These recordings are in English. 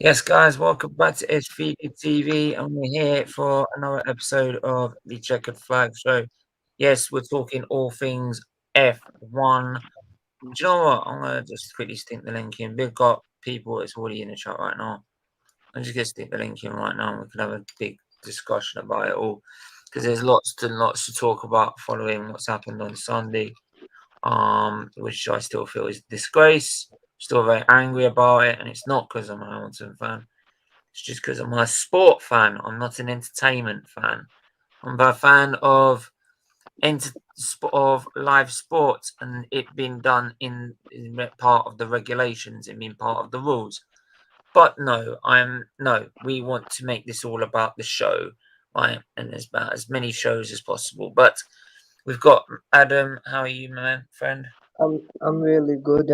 Yes, guys, welcome back to SFeatleyTV, and we're here for another episode of the Checkered Flag Show. Yes, we're talking all things F1. Do you know what? I'm gonna just quickly stick the link in. We've got people that's already in the chat right now. I'm just gonna stick the link in right now, and we can have a big discussion about it all because there's lots to talk about following what's happened on Sunday. Which I still feel is a disgrace. Still very angry about it, and it's not because I'm a Hamilton fan. It's just because I'm a sport fan. I'm not an entertainment fan. I'm a fan of live sports and it being done in part of the regulations and being part of the rules. But no, we want to make this all about the show, right? And there's about as many shows as possible. But we've got Adam. How are you, my friend? I'm really good.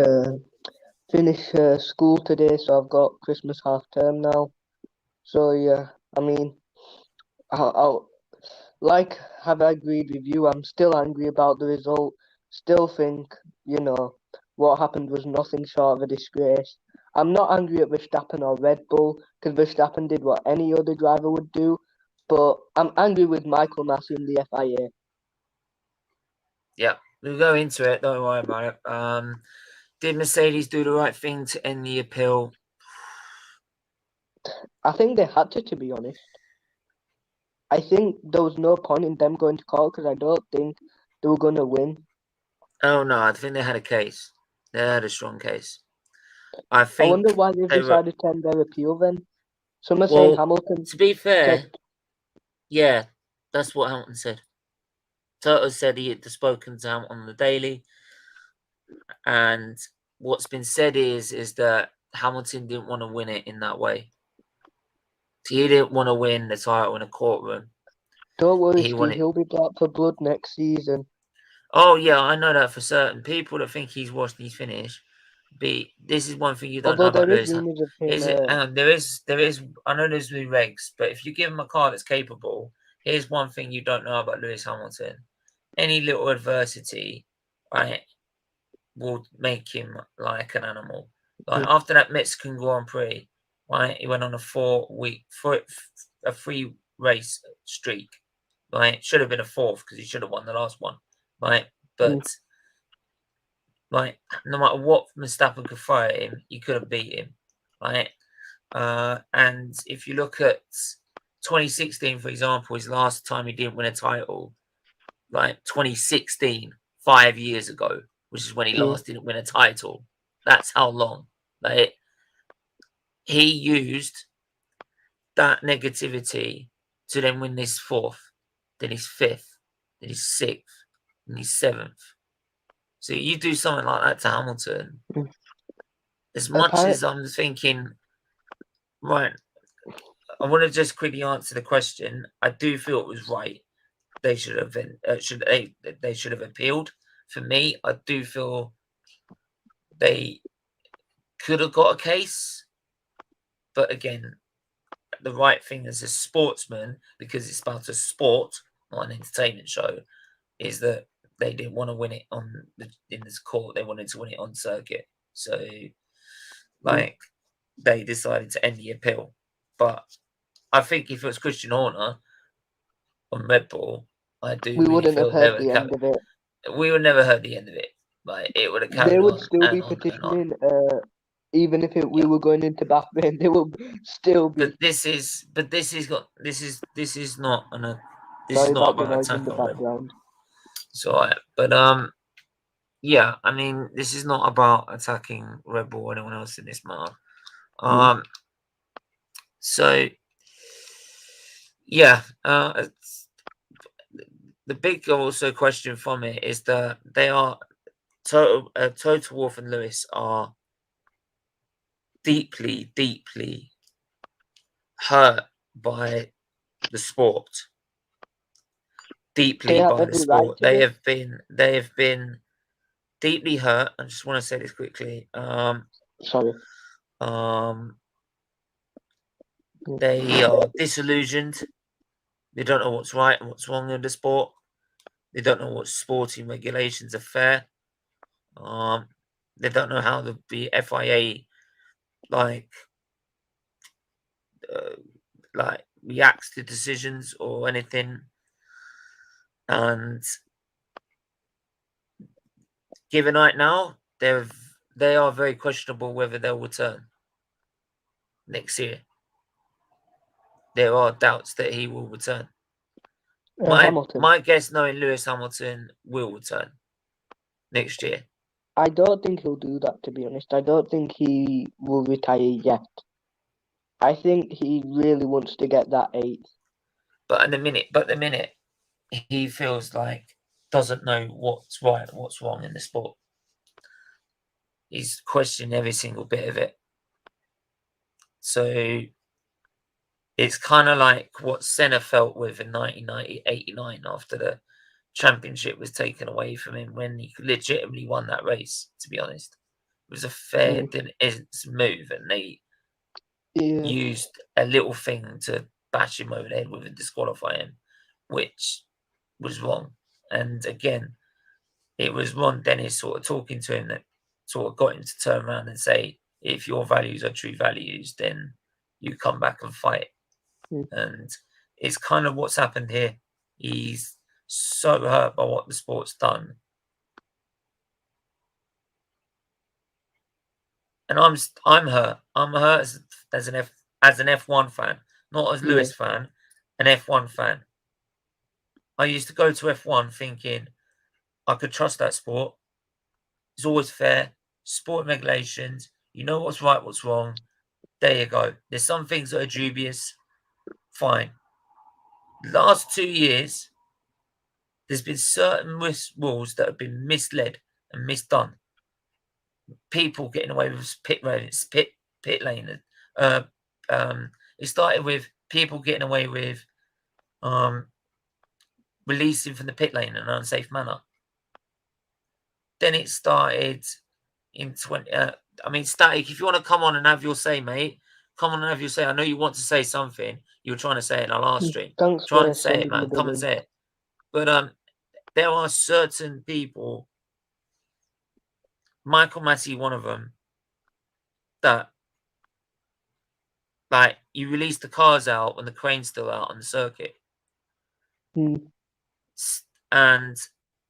Finished school today, so I've got Christmas half term now. So yeah, I mean, I'll have I agreed with you. I'm still angry about the result. Still think what happened was nothing short of a disgrace. I'm not angry at Verstappen or Red Bull because Verstappen did what any other driver would do, but I'm angry with Michael Massey and the FIA. Yeah, we'll go into it. Don't worry about it. Did Mercedes do the right thing to end the appeal? I think they had to be honest. I think there was no point in them going to court because I don't think they were going to win. Oh no, I think they had a case. They had a strong case. I I wonder think why they've they were. decided to end their appeal then. Some are saying Well, Hamilton to be fair, said, yeah, that's what Hamilton said. Totto said he had spoken to Hamilton on the daily, and what's been said is that Hamilton didn't want to win it in that way. He didn't want to win the title in a courtroom. don't worry, He Steve, wanted. he'll be back for blood next season. Oh yeah, I know that for certain. People that think he's washed his finish. This is one thing you don't know Although about there is Lewis. rumours of him. Is it? There is. I know there's new regs, but if you give him a car that's capable, here's one thing you don't know about Lewis Hamilton: any little adversity, right, will make him like an animal. Like after that Mexican Grand Prix, right, he went on a 3 race streak. Right, should have been a fourth because he should have won the last one. Right, but like no matter what Verstappen could throw at him, you couldn't beat him, right? And if you look at 2016, for example, his last time he didn't win a title, like 2016, 5 years ago, which is when he last didn't win a title. That's how long. Like he used that negativity to then win this fourth, then his fifth, then his sixth, then his seventh. So you do something like that to Hamilton. As much as I'm thinking, right, I want to just quickly answer the question. I do feel it was right. They should have been, they should have appealed. For me, I do feel they could have got a case, but again, the right thing as a sportsman, because it's about a sport, not an entertainment show, is that they didn't want to win it in this court. They wanted to win it on circuit. So, like, they decided to end the appeal. But I think if it was Christian Horner on Red Bull, I do We really wouldn't have feel they heard would the end of it. we would never heard the end of it. Like it would have They carried would on still and be on and on. petitioning, even if we were going into Bahrain, they will still be. But this is not this is not Sorry about the about noise in the attacking Red Bull. background. So, but yeah, I mean, this is not about attacking Red Bull or anyone else in this matter. So yeah, the big also question from it is that they are Toto Wolff and Lewis are deeply, deeply hurt by the sport. Deeply by the sport. They have been deeply hurt. I just want to say this quickly. Sorry. They are disillusioned. They don't know what's right and what's wrong in the sport. They don't know what sporting regulations are fair. They don't know how the FIA like reacts to decisions or anything, and given right now, they are very questionable whether they'll return next year. There are doubts that he will return. Hamilton. My guess, knowing Lewis Hamilton will return next year. I don't think he'll do that, to be honest. I don't think he will retire yet. I think he really wants to get that 8th. But the minute he feels like doesn't know what's right, what's wrong in the sport, he's questioning every single bit of it. So it's kind of like what Senna felt with in 1989 after the championship was taken away from him, when he legitimately won that race. To be honest, it was a fair move, and they used a little thing to bash him over the head with and disqualify him, which was wrong. And again, it was Ron Dennis sort of talking to him that sort of got him to turn around and say, if your values are true values, then you come back and fight. And it's kind of what's happened here. He's so hurt by what the sport's done. And I'm hurt. I'm hurt as an F1 fan, not as Lewis fan, an F1 fan. I used to go to F1 thinking I could trust that sport. It's always fair. Sport regulations. You know what's right, what's wrong. There you go. There's some things that are dubious. Fine. Last 2 years, there's been certain rules that have been misled and misdone. People getting away with pit lane. It started with people getting away with releasing from the pit lane in an unsafe manner. Then it started in Static, if you want to come on and have your say, mate, come on and have your say. I know you want to say something. You were trying to say it in our last stream. Thanks trying for to say it, man. Come and say it. But there are certain people, Michael Massey, one of them, that like you release the cars out when the crane's still out on the circuit. And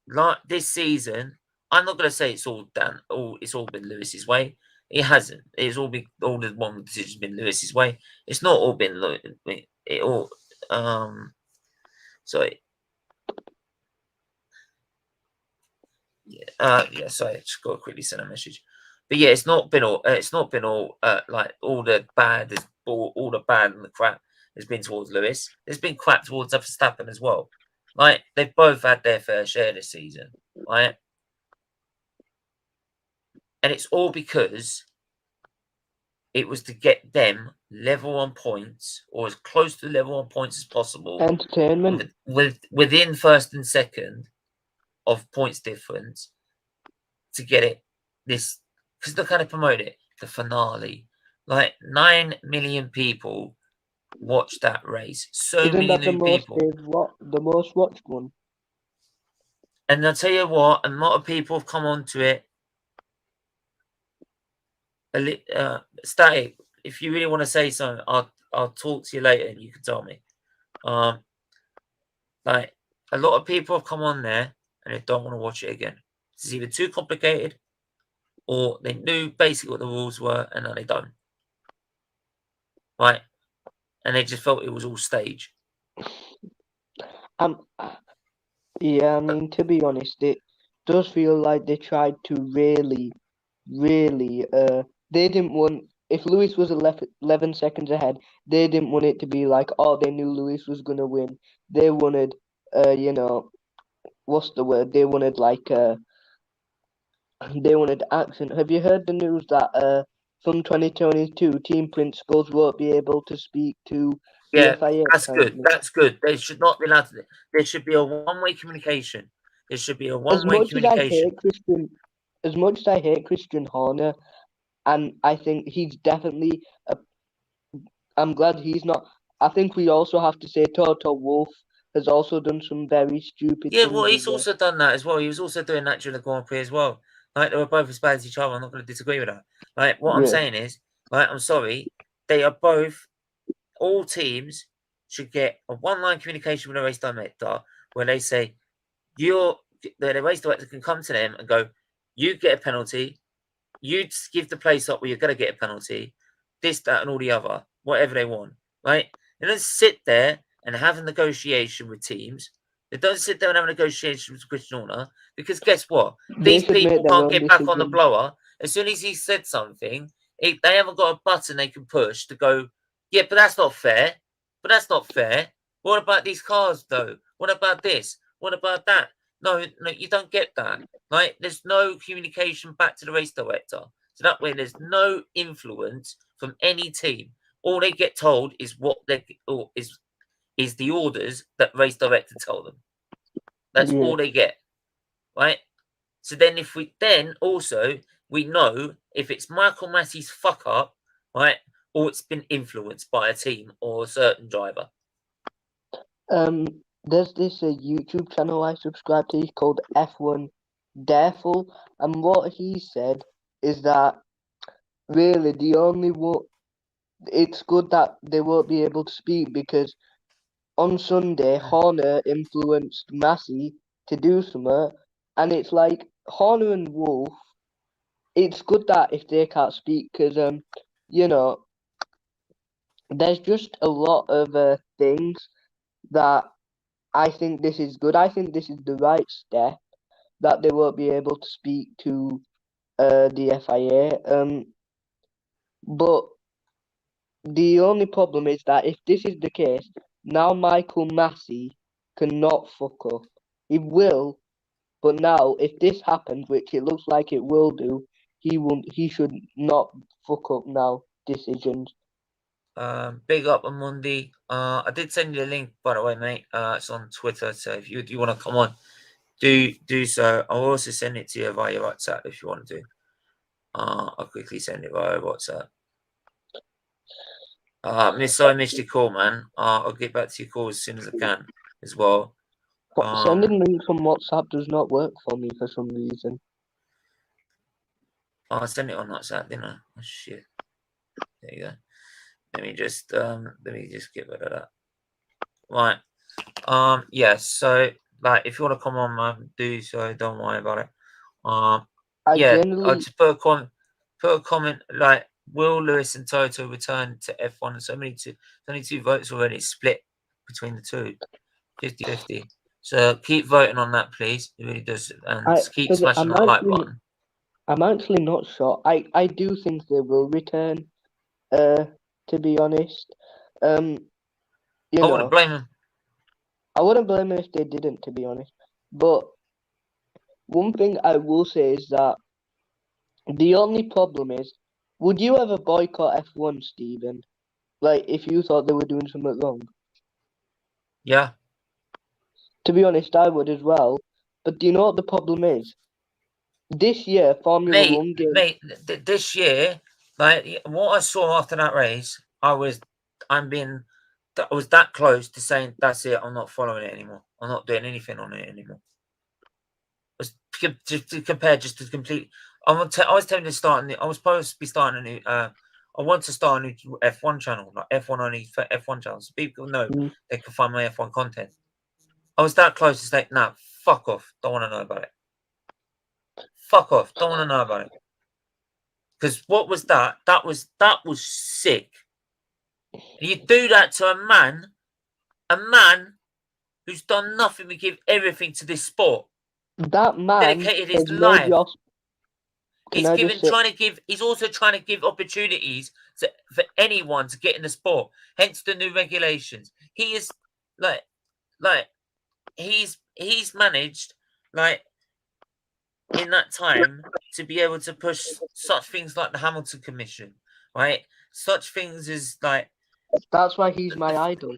like this season, I'm not going to say it's all done. It's all been Lewis's way. It hasn't. It's all the one decision's been Lewis's way. It's not all been it all. Sorry. Yeah. Sorry, just got to quickly send a message. But yeah, it's not been all. Like all the bad. All the bad and the crap has been towards Lewis. There's been crap towards Verstappen as well. Like they've both had their fair share this season, right? And it's all because it was to get them level on points, or as close to level on points as possible. Entertainment. Within first and second of points difference to get it this, because they're kind of promote it, the finale. Like 9 million people watched that race. So Isn't many that new people. The most watched one? And I'll tell you what, a lot of people have come onto it. Static, if you really want to say something, I'll talk to you later and you can tell me. Like a lot of people have come on there and they don't want to watch it again. It's either too complicated, or they knew basically what the rules were and now they don't. Right? And they just felt it was all stage. Yeah, I mean, to be honest, it does feel like they tried to really, they didn't want, if Lewis was 11 seconds ahead, they didn't want it to be like, oh, they knew Lewis was going to win. They wanted, what's the word? They wanted action. Have you heard the news that from 2022, team principals won't be able to speak to the FIA? That's good. That's good. They should not be allowed to. There should be a one-way communication. There should be a one-way communication. As much as I hate Christian Horner, and I think he's definitely. I'm glad he's not. I think we also have to say Toto Wolff has also done some very stupid things. Yeah, well, he's also done that as well. He was also doing that during the Grand Prix as well. Like, they were both as bad as each other. I'm not going to disagree with that. Like, what I'm saying is, like, I'm sorry, they are both all teams should get a one-line communication with a race director where they say, the race director can come to them and go, you get a penalty, you give the place up where you're going to get a penalty, this, that, and all the other, whatever they want, right? They don't sit there and have a negotiation with teams. They don't sit there and have a negotiation with Christian Horner, because guess what? They These should make people their can't own get back on the decisions. blower. As soon as he said something, they haven't got a button they can push to go, yeah, but that's not fair. But that's not fair. What about these cars, though? What about this? What about that? No, you don't get that. Right? There's no communication back to the race director. So that way there's no influence from any team. All they get told is what they is the orders that race director tell them. That's all they get. Right? So then if we we know if it's Michael Massey's fuck up, right, or it's been influenced by a team or a certain driver. There's this YouTube channel I subscribe to called F1 Dareful, and what he said is that really the only one, it's good that they won't be able to speak, because on Sunday Horner influenced Massey to do something, and it's like Horner and Wolf, it's good that if they can't speak, because you know, there's just a lot of things that I think this is good. I think this is the right step, that they won't be able to speak to the FIA. But the only problem is that if this is the case, now Michael Massey cannot fuck up. He will, but now if this happens, which it looks like it will do, he should not fuck up now decisions. Big up on Monday. I did send you the link, by the way, mate. It's on Twitter, so if you want to come on, do so. I'll also send it to you via WhatsApp if you want to. I'll quickly send it via WhatsApp. I missed your call, man. I'll get back to your call as soon as I can as well. Sending links on WhatsApp does not work for me for some reason. I sent it on WhatsApp, didn't I? Oh shit. There you go. Let me just get rid of that. Right. Yeah, so like if you want to come on, man, do so, don't worry about it. I'll just put a comment like, will Lewis and Totto return to F1? It's only two votes already, split between the two, 50-50. So keep voting on that, please. It really does, and keep smashing that like button. I'm actually not sure. I do think they will return. To be honest, I wouldn't blame them. I wouldn't blame them if they didn't, to be honest. But one thing I will say is that the only problem is, would you ever boycott F1, Stephen? Like, if you thought they were doing something wrong? Yeah. To be honest, I would as well. But do you know what the problem is? This year, Formula 1 game... Mate, this year, like, what I saw after that race, I was that close to saying, that's it, I'm not following it anymore. I'm not doing anything on it anymore. Just to complete... I was telling you to start... I was supposed to be starting a new... I want to start a new F1 channel, like F1 only for F1 channels. So people know they can find my F1 content. I was that close to say, nah, fuck off. Don't want to know about it. Fuck off. Don't want to know about it. Because what was that? That was sick. And you do that to a man who's done nothing but give everything to this sport. That man dedicated his life. He's also trying to give opportunities for anyone to get in the sport. Hence the new regulations. He is he's managed in that time to be able to push such things like the Hamilton Commission, right? Such things as like... That's why he's my idol.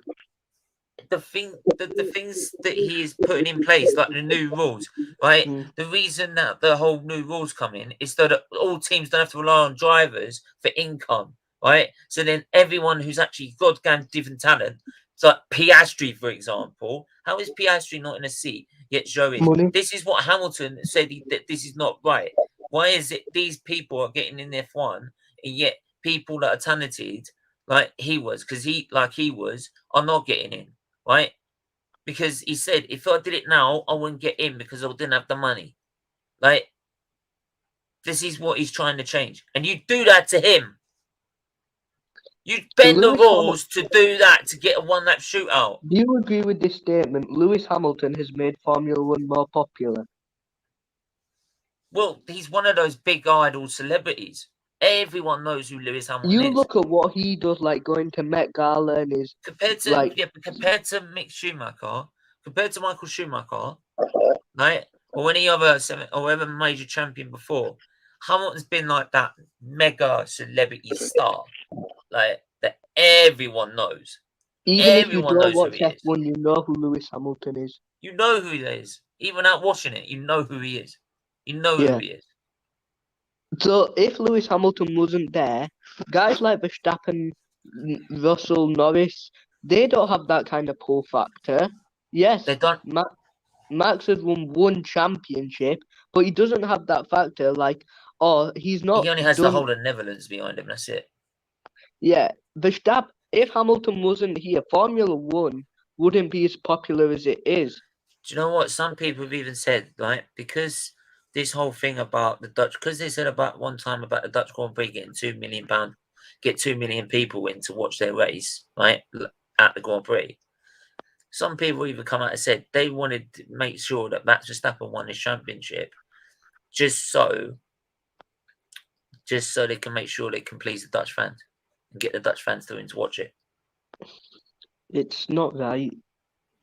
The things that he is putting in place, like the new rules, right? The reason that the whole new rules come in is so that all teams don't have to rely on drivers for income, right? So then everyone who's actually goddamn different talent, so like Piastri, for example, how is Piastri not in a seat yet showing? This is what Hamilton said that this is not right. Why is it these people are getting in F1 and yet people that are talented like he was, because he was, I'm not getting in, right? Because he said, if I did it now, I wouldn't get in because I didn't have the money. Like, this is what he's trying to change. And you do that to him. You bend the rules to do that to get a one-lap shootout. Do you agree with this statement? Lewis Hamilton has made Formula One more popular. Well, he's one of those big idol celebrities. Everyone knows who Lewis Hamilton You is. look at what he does, like going to Met Gala and his compared to like compared to Mick Schumacher, compared to Michael Schumacher, right? Or any other major champion before, Hamilton's been like that mega celebrity star, like that everyone knows. even if you Everyone don't knows who watch he is. F1, you know who Lewis Hamilton is. You know who he is. Even out watching it, you know who he is. You know who he is. So if Lewis Hamilton wasn't there, guys like Verstappen, Russell, Norris, they don't have that kind of pull factor. Yes, They don't. Max has won one championship, but he doesn't have that factor. Like, oh, he's not He only has the done. whole of Netherlands behind him. That's it. Yeah, Verstappen. If Hamilton wasn't here, Formula One wouldn't be as popular as it is. Do you know what? Some people have even said, like, because this whole thing about the Dutch, because they said about one time about the Dutch Grand Prix getting £2 million, get 2 million people in to watch their race, right, at the Grand Prix. Some people even come out and said they wanted to make sure that Max Verstappen won his championship just so they can make sure they can please the Dutch fans and get the Dutch fans to watch it. It's not right.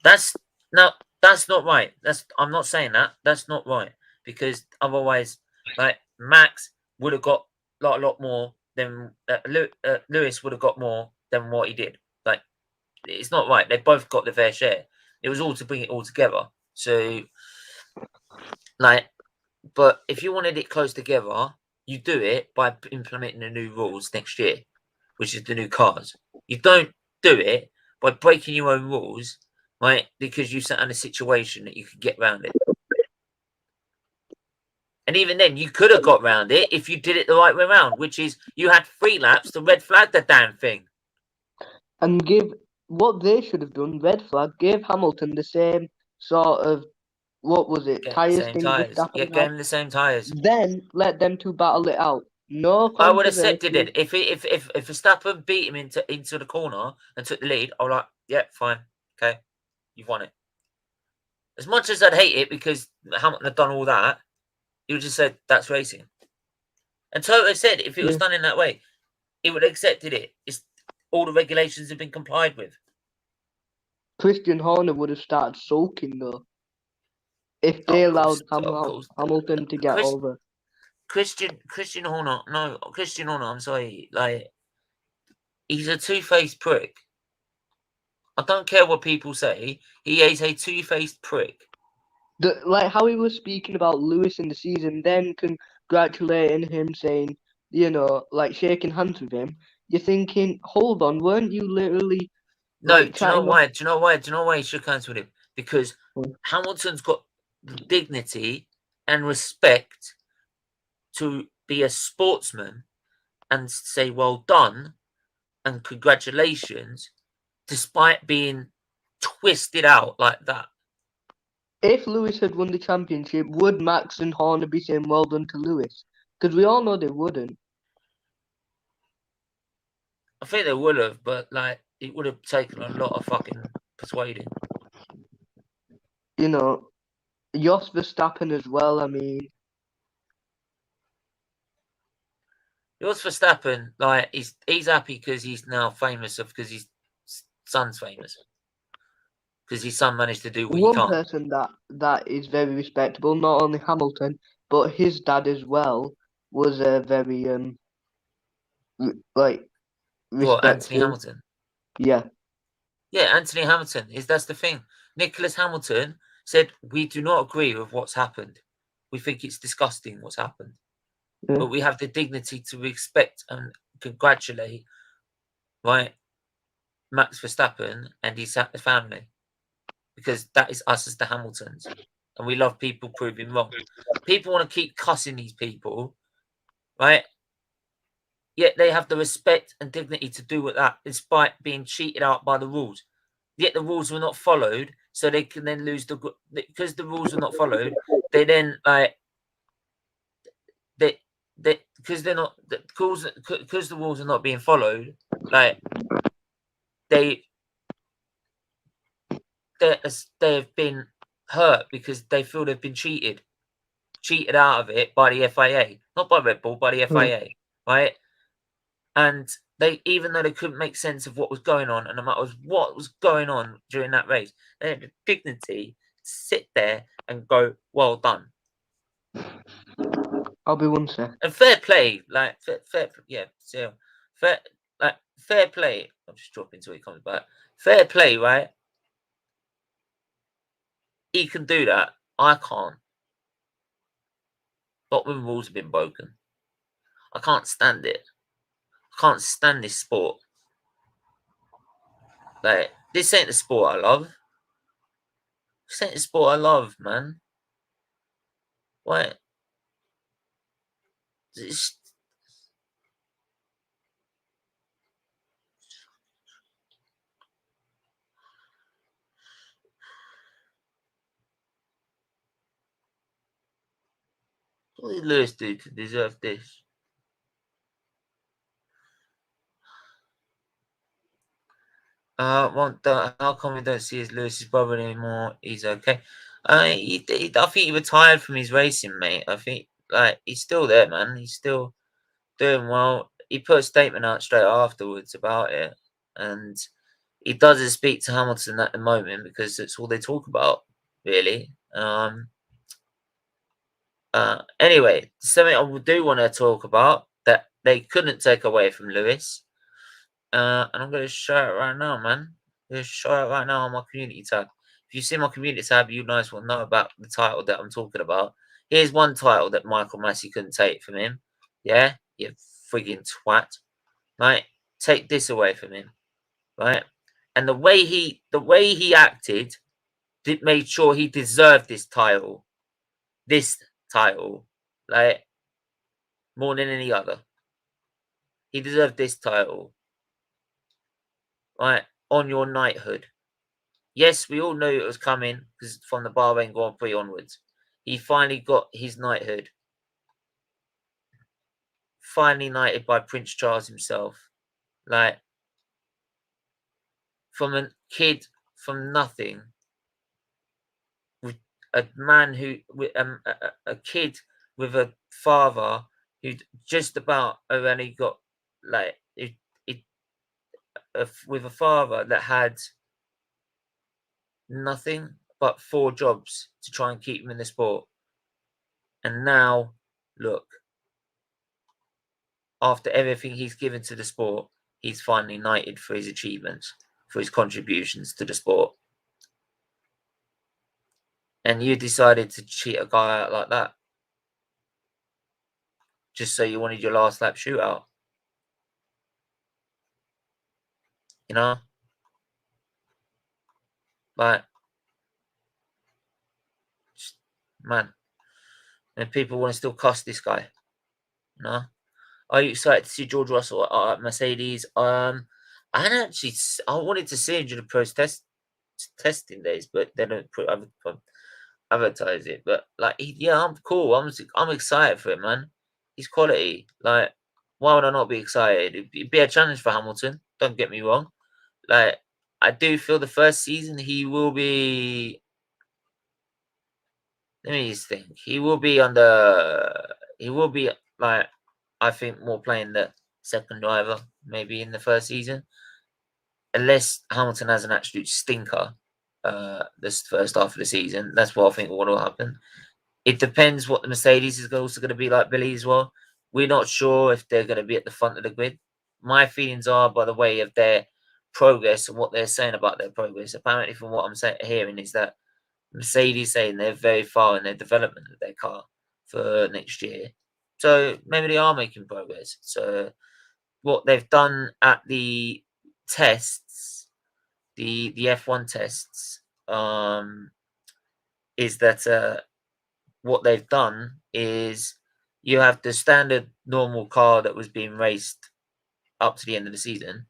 That's not right. I'm not saying that. That's not right, because otherwise, like, Max would have got a lot more than Lewis would have got more than what he did. Like, it's not right. They both got the fair share. It was all to bring it all together. So, like, but if you wanted it close together, you do it by implementing the new rules next year, which is the new cars. You don't do it by breaking your own rules, right? Because you sat in a situation that you could get around it. And even then, you could have got around it if you did it the right way around, which is you had 3 laps to red flag the damn thing. And give what they should have done, red flag, gave Hamilton the same sort of, what was it, tyres thing Verstappen Yeah, had. gave him the same tyres. Then let them two battle it out. No I would have accepted controversy. it. If Verstappen beat him into the corner and took the lead, I was like, yeah, fine. Okay, you've won it. As much as I'd hate it because Hamilton had done all that, he would just said, that's racing. And Totto said if it was done in that way, he would have accepted it. All the regulations have been complied with. Christian Horner would have started sulking though, if they allowed Hamilton to get over. Christian Horner, no, Christian Horner, I'm sorry, like, he's a two-faced prick. I don't care what people say, he is a two-faced prick. Like how he was speaking about Lewis in the season, then congratulating him, saying, you know, like shaking hands with him. You're thinking, hold on, weren't you literally like do you know chatting why? Do you know why he shook hands with him? Because Hamilton's got the dignity and respect to be a sportsman and say well done and congratulations, despite being twisted out like that. If Lewis had won the championship, would Max and Horner be saying well done to Lewis? Because we all know they wouldn't. I think they would have, but like it would have taken a lot of fucking persuading. You know, Jos Verstappen as well. I mean, Jos Verstappen, like he's happy because he's now famous because his son's famous. Because his son managed to do what he one can't. person that is very respectable, not only Hamilton, but his dad as well, was a very like What, Anthony respectful. Hamilton? Yeah. Yeah, Anthony Hamilton. That's the thing. Nicholas Hamilton said, we do not agree with what's happened. We think it's disgusting what's happened. Yeah. But we have the dignity to respect and congratulate, right, Max Verstappen and his family. Because that is us as the Hamiltons. And we love people proving wrong. People want to keep cussing these people, right? yet they have the respect and dignity to do with that, despite being cheated out by the rules. Yet the rules were not followed, so they can then lose because the rules were not followed. They then because they're not because the rules are not being followed. They have been hurt because they feel they've been cheated out of it by the FIA, not by Red Bull, by the FIA, right? And they, even though they couldn't make sense of what was going on, and no matter what was going on during that race, they had the dignity to sit there and go, "Well done." I'll be one sec. And fair play, fair play. I'm just dropping until he comes back. Fair play, right? He can do that. I can't. Not when rules have been broken. I can't stand it. I can't stand this sport. This ain't the sport I love. This ain't the sport I love, man. Why? What did Lewis do to deserve this? How come we don't see his Lewis's brother anymore? He's okay. I think he retired from his racing, mate. I think he's still there, man. He's still doing well. He put a statement out straight afterwards about it, and he doesn't speak to Hamilton at the moment because it's all they talk about, really. Anyway, something I do want to talk about that they couldn't take away from Lewis. And I'm going to show it right now, man. I'm going to show it right now on my community tab. If you see my community tab, you guys will know about the title that I'm talking about. Here's one title that Michael Massey couldn't take from him. Yeah, you frigging twat. Right? Take this away from him. Right? And the way he acted, made sure he deserved this title. This title. More than any other. He deserved this title. Right? On your knighthood. Yes, we all knew it was coming because from the Bahrain Grand Prix onwards. He finally got his knighthood. Finally knighted by Prince Charles himself. From a kid from nothing. With a man who, a kid with a father who just about only got, with a father that had nothing but 4 jobs to try and keep him in the sport. And now, look, after everything he's given to the sport, he's finally knighted for his achievements, for his contributions to the sport. And you decided to cheat a guy out like that just so you wanted your last lap shootout. You know? Man. And people want to still cuss this guy. You know? Are you excited to see George Russell at Mercedes? I wanted to see him during the testing days, but they don't advertise it. But I'm cool. I'm excited for it, man. He's quality. Why would I not be excited? It'd be a challenge for Hamilton. Don't get me wrong. I do feel the first season he will be. Let me just think. He will be I think more playing the second driver maybe in the first season, unless Hamilton has an absolute stinker this first half of the season. That's what I think will happen. It depends what the Mercedes is also going to be like, Billy, as well. We're not sure if they're going to be at the front of the grid. My feelings are, by the way of their progress and what they're saying about their progress, apparently from what I'm hearing is that Mercedes saying they're very far in their development of their car for next year. So maybe they are making progress. So what they've done at the tests, the F1 tests, is that what they've done is you have the standard normal car that was being raced up to the end of the season.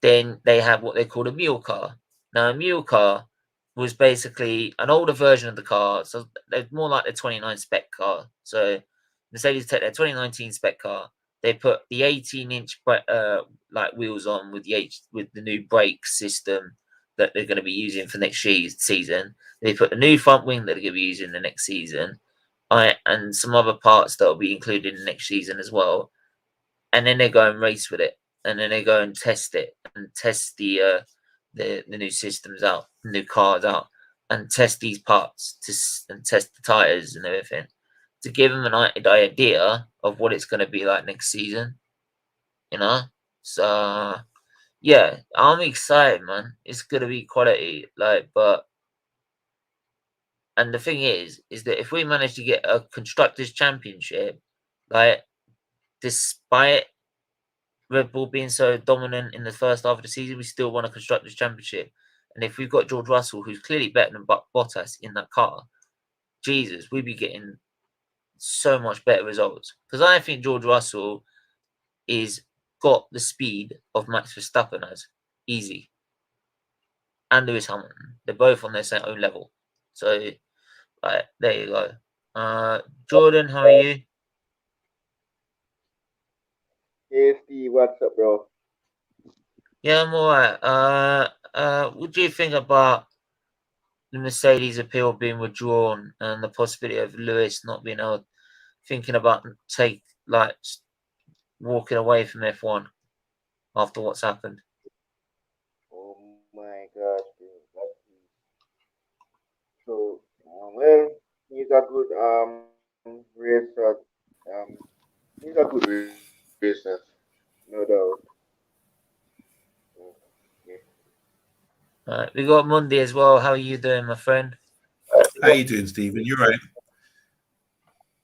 Then they have what they call a mule car. Now, a mule car was basically an older version of the car, so they're more like the 29 spec car. So Mercedes take their 2019 spec car, they put the 18-inch like wheels on with the new brake system that they're going to be using for next season. They put the new front wing that they're going to be using the next season, and some other parts that will be included in the next season as well. And then they go and race with it, and then they go and test it and test the new systems out, new cars out, and test these parts and test the tires and everything to give them an idea of what it's going to be like next season. You know, so yeah, I'm excited, man. It's going to be quality, and the thing is that if we manage to get a constructors championship, like despite Red Bull being so dominant in the first half of the season, we still won a constructors championship. And if we've got George Russell, who's clearly better than Bottas in that car, Jesus, we'd be getting so much better results. Because I think George Russell is got the speed of Max Verstappen as easy, and Lewis Hamilton. They're both on their own level. So, there you go. Jordan, how are you? Hey Steve, what's up, bro? Yeah, I'm alright. What do you think about the Mercedes appeal being withdrawn and the possibility of Lewis not being able, thinking about walking away from F1 after what's happened? Oh my gosh, bro. So, well, he's a good racer. Um, he's a good racer, no doubt. Okay. We got Monday as well. How are you doing, my friend? How you doing, Stephen? You're right.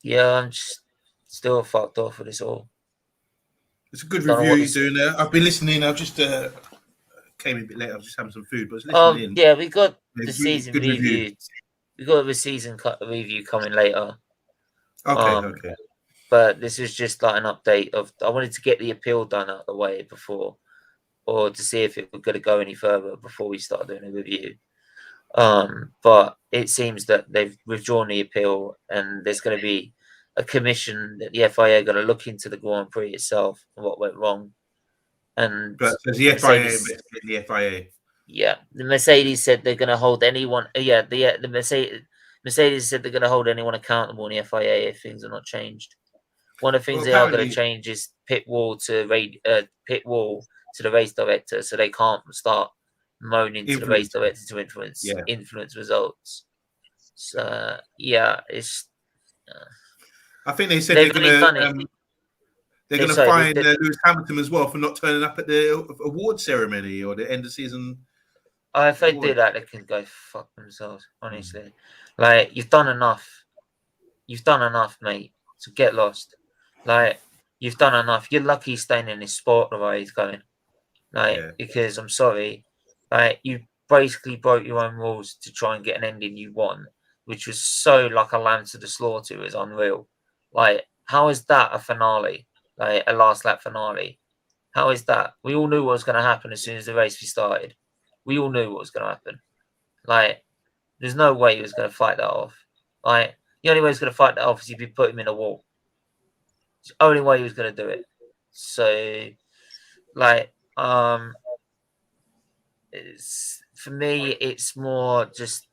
Yeah, I'm just still fucked off with this all. It's a good Don't know review what you're this- doing there. I've been listening. I've just came in a bit late. I was just having some food, but I was Oh, listening in. yeah, we got the Good season review. review. We got the season review coming later. Okay. But this is just like an update of. I wanted to get the appeal done out of the way before, or to see if it was going to go any further before we start doing a review. But it seems that they've withdrawn the appeal, and there's going to be a commission that the FIA are going to look into the Grand Prix itself and what went wrong. And But there's the FIA investigating the FIA. Yeah, the Mercedes said they're going to hold anyone. Yeah, the Mercedes said they're going to hold anyone accountable in the FIA if things are not changed. One of the things they are going to change is pit wall to the race director, so they can't start moaning to the race director to influence results. So yeah, it's. I think they said they're going to fine Lewis Hamilton as well for not turning up at the award ceremony or the end of season. If they do that, they can go fuck themselves. Honestly, like you've done enough. You've done enough, mate. So get lost. Like you've done enough. You're lucky staying in this sport the way he's going. Because I'm sorry, you basically broke your own rules to try and get an ending you want, which was so like a lamb to the slaughter. It was unreal. Like, how is that a finale? Like a last lap finale? How is that? We all knew what was going to happen as soon as the race started. We all knew what was going to happen. Like, there's no way he was going to fight that off. Like, the only way he's going to fight that off is if you put him in a wall. It's the only way he was going to do it. So, for me, it's more just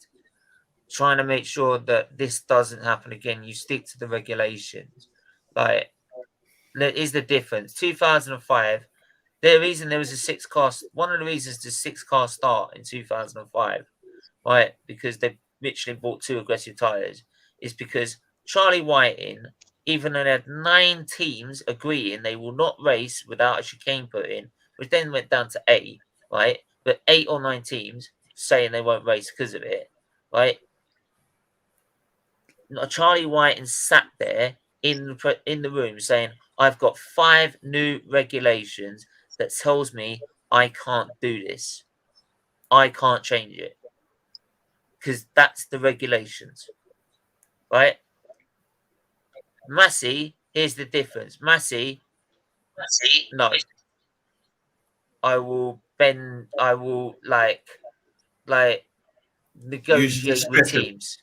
trying to make sure that this doesn't happen again. You stick to the regulations. Like, there is the difference. 2005, the reason there was a 6-car, one of the reasons the 6-car start in 2005, right, because they literally bought 2 aggressive tyres, is because Charlie Whiting, even though they had 9 teams agreeing they will not race without a chicane put in, which then went down to 8, right, but 8 or 9 teams saying they won't race because of it, right. Charlie Whiting sat there in the room saying, I've got 5 new regulations that tells me I can't do this. I can't change it. Because that's the regulations. Right? Massey, here's the difference. Massey, no. I will bend. I will like negotiate with teams.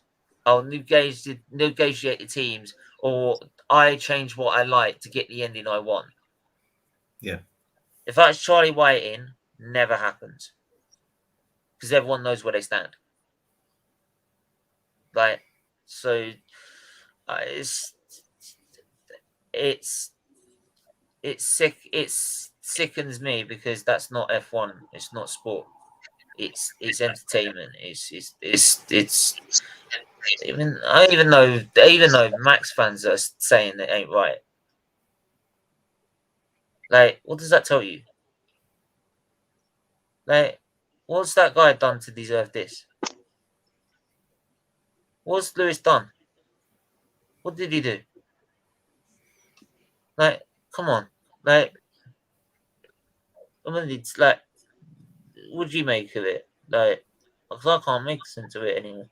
I'll negotiate the teams, or I change what I like to get the ending I want. Yeah. If that's Charlie White in, never happens because everyone knows where they stand. Like, so it's sick. It sickens me because that's not F1. It's not sport. It's entertainment. It's even though Max fans are saying it ain't right. Like, what does that tell you? Like, what's that guy done to deserve this? What's Lewis done? What did he do? Like, come on. Like, I mean, it's like, what do you make of it? Like, because I can't make sense of it anymore.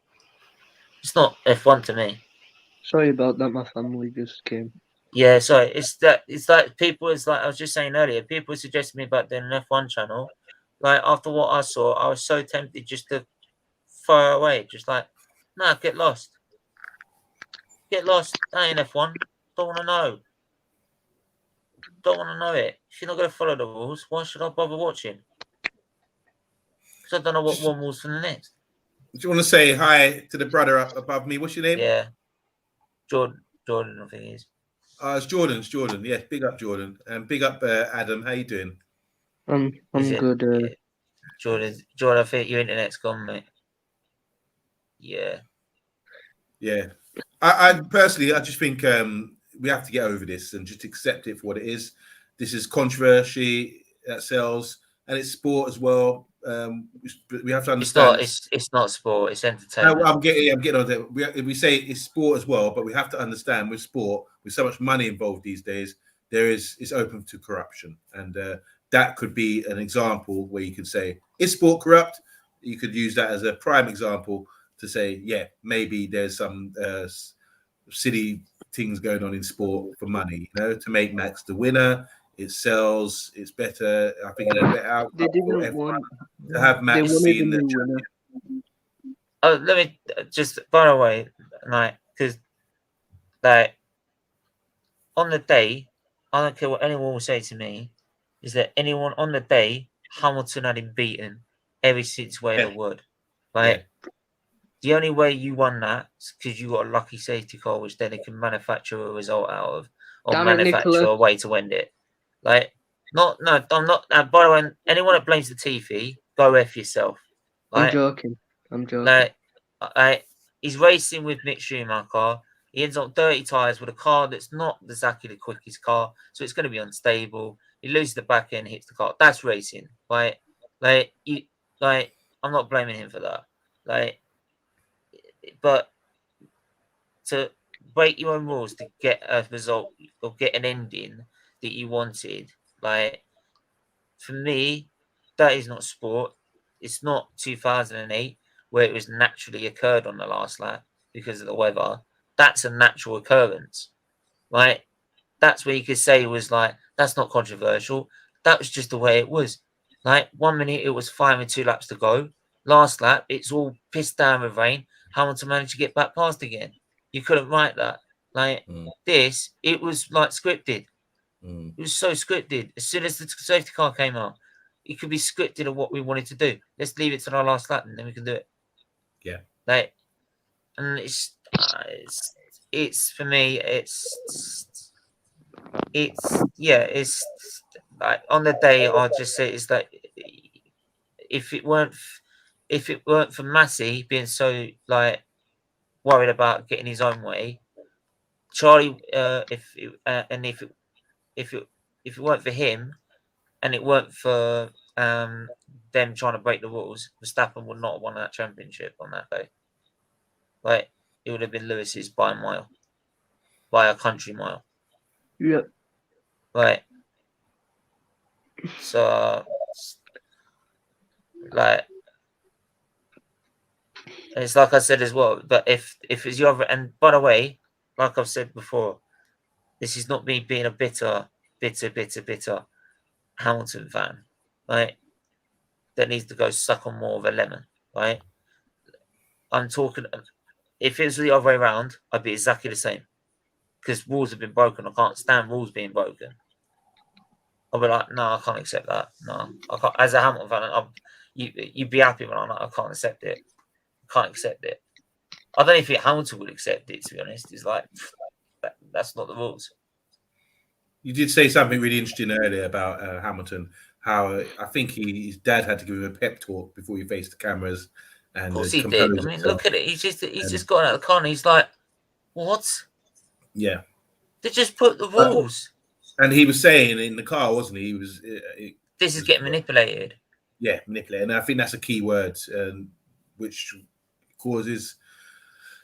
It's not F1 to me. Sorry about that. My family just came. Yeah, sorry. It's like people. It's like I was just saying earlier. People suggested me about doing an F1 channel. Like after what I saw, I was so tempted just to fire away. Just like, nah, get lost. Get lost. That ain't F1. Don't want to know. Don't want to know it. If you're not going to follow the rules, why should I bother watching? Because I don't know what one rules from the next. Do you want to say hi to the brother up above me? What's your name? Yeah, Jordan, I think he is. It's Jordan. It's Jordan. Yeah, big up Jordan, and big up Adam. How you doing? I'm good. Yeah. Jordan, I think your internet's gone, mate. Yeah. Yeah. I personally, I just think we have to get over this and just accept it for what it is. This is controversy that sells, and it's sport as well. We have to understand. It's not sport. It's entertainment. No, I'm getting on that. We say it's sport as well, but we have to understand with sport, with so much money involved these days, it's open to corruption, and that could be an example where you could say, is sport corrupt? You could use that as a prime example to say, yeah, maybe there's some silly things going on in sport for money, to make Max the winner. It sells. It's better. I think it's a better outcome They didn't want to have Max seen the winner. Oh, let me just, by the way, like, because like on the day, I don't care what anyone will say to me, is that anyone on the day Hamilton had him beaten every single way of the word. Like, the only way you won that is because you got a lucky safety car, which then they can manufacture a result out of, or manufacture a way to end it. Like, I'm not. By the way, anyone that blames the TV, go F yourself. Like, I'm joking. Like, he's racing with Mick Schumacher. He ends up dirty tyres with a car that's not exactly the quickest car, so it's going to be unstable. He loses the back end, hits the car. That's racing, right? I'm not blaming him for that. Like, but to break your own rules to get a result or get an ending that you wanted, like, for me, that is not sport. It's not 2008 where it was naturally occurred on the last lap because of the weather. That's a natural occurrence. Like, that's where you could say was like, that's not controversial. That was just the way it was. Like, 1 minute it was fine with 2 laps to go. Last lap, it's all pissed down with rain. Hamilton managed to get back past again. You couldn't write that. Like, this, it was like scripted. It was so scripted. As soon as the safety car came out, it could be scripted of what we wanted to do. Let's leave it to our last lap and then we can do it. Yeah. Like, and it's for me, it's like on the day, I'll just say it's like, if it weren't for Massey being so like worried about getting his own way, Charlie, if it weren't for him and it weren't for them trying to break the rules, Verstappen would not have won that championship on that day. Like, it would have been Lewis's by a mile, by a country mile. Yeah. Right. So, like, it's like I said as well. But if it's your other, and by the way, like I've said before, This is not me being a bitter Hamilton fan, right? That needs to go suck on more of a lemon, right? I'm talking. If it was the other way around, I'd be exactly the same. Because rules have been broken. I can't stand rules being broken. I'll be like, no, I can't accept that. No, I can't. As a Hamilton fan, you'd be happy when I'm like, I can't accept it. I can't accept it. I don't know if Hamilton would accept it, to be honest. It's like, that's not the rules. You did say something really interesting earlier about Hamilton. How I think his dad had to give him a pep talk before he faced the cameras. And of course he did. I mean, himself. look at it. He's just got out of the car and he's like, what? Yeah. They just put the rules. And he was saying in the car, wasn't he? He was. This is getting manipulated. Yeah, manipulated. And I think that's a key word, which causes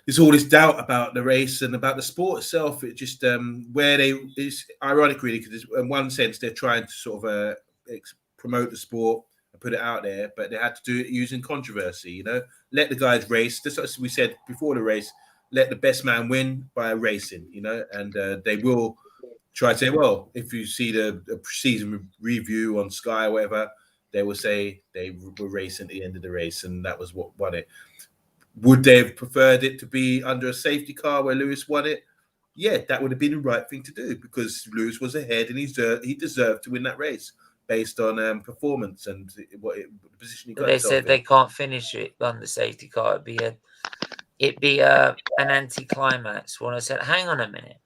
there's all this doubt about the race and about the sport itself. It just where it's ironic, really, because in one sense they're trying to sort of promote the sport and put it out there, but they had to do it using controversy. You know, let the guys race. That's what we said before the race. Let the best man win by racing. You know, and they will try to say, well, if you see the season review on Sky or whatever, they will say they were racing at the end of the race and that was what won it. Would they have preferred it to be under a safety car where Lewis won it? Yeah, that would have been the right thing to do because Lewis was ahead and he deserved to win that race based on performance and the position he got. They said they can't finish it under safety car. It'd be an anti-climax. When I said, hang on a minute.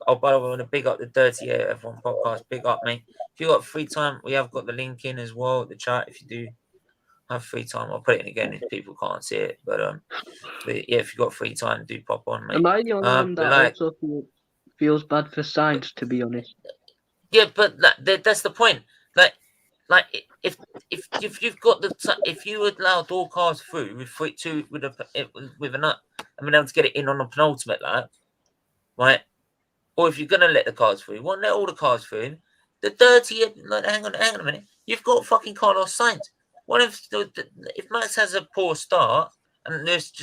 Oh, by the way, I want to big up the Dirty F1 podcast. Big up, mate. If you got free time, we have got the link in as well, the chat. If you do have free time, I'll put it in again if people can't see it. But yeah, if you got free time, do pop on, mate. Am I the only one that also feels bad for Sainz, to be honest? Yeah, but that's the point. Like if you've got if you allowed all cars through with a nut and been able to get it in on a penultimate lap, right? Or if you're gonna let the cars through, you won't let all the cars through. The dirty, like, hang on a minute. You've got fucking Carlos Sainz. What if Max has a poor start and there's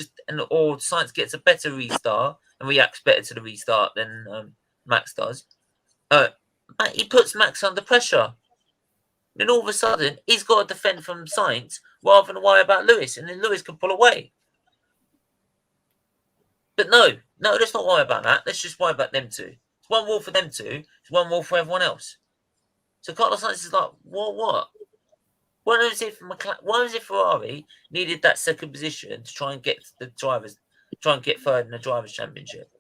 or Sainz gets a better restart and reacts better to the restart than Max does? He puts Max under pressure. Then all of a sudden he's got to defend from Sainz rather than worry about Lewis, and then Lewis can pull away. But no, let's not worry about that. Let's just worry about them two. It's one wall for them two. It's one wall for everyone else. So Carlos Sainz is like, what? Why was it Ferrari needed that second position to try and get third in the drivers' championship?